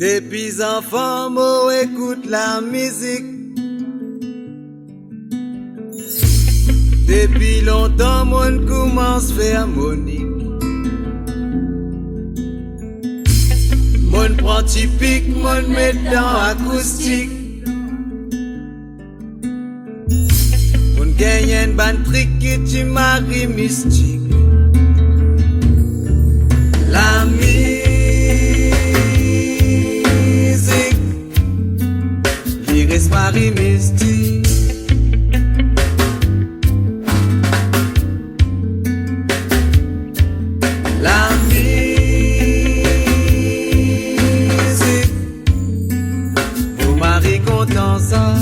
Depuis enfant, moi écoute la musique. Depuis longtemps, mon commence faire harmonique. Mon prend typique, mon met dans acoustique. Mon gagne un ban trick qui tu marie mystique. La musique, l'iris marie mystique. La musique, mon mari content ça.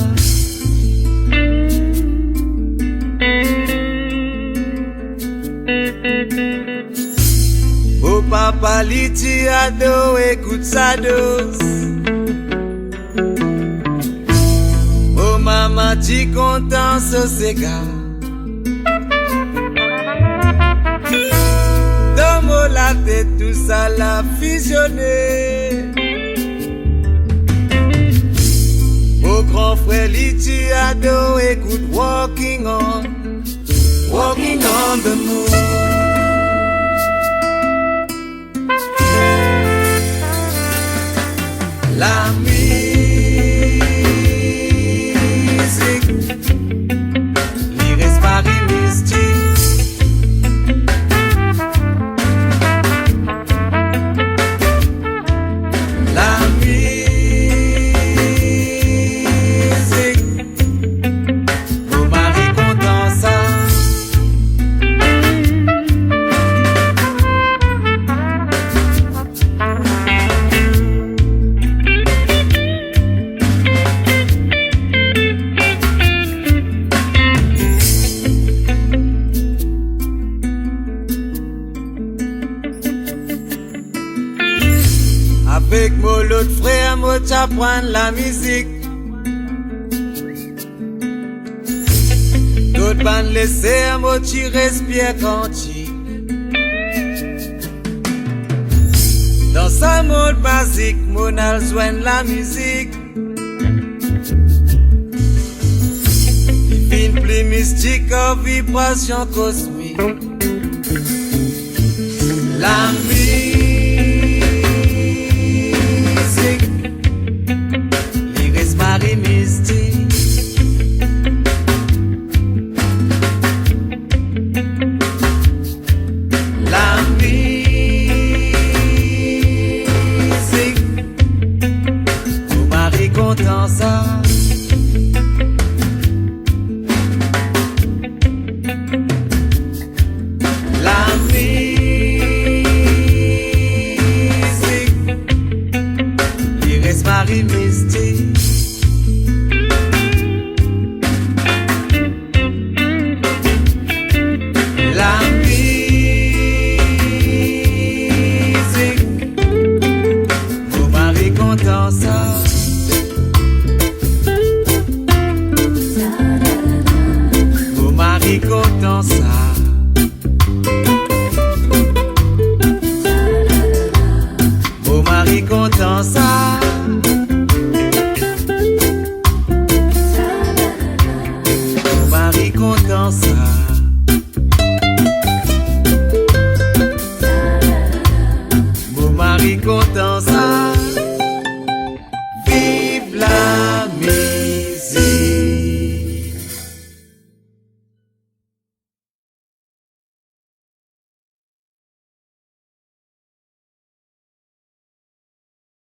Mon papa liti ado écoute sa dose. Mon maman dit content ce cigare. La tête, tout ça l'a fusionné. Mon grand frère Liti ado écoute walking on the moon. La musique, l'iris Paris mystique. Avec mon l'autre frère, moi t'apprends la musique. D'autres bandes laisser, moi tu respires cantique. Dans sa mode basique, mon a besoin de la musique. Il fait une plus mystique en vibration cosmique. La musique.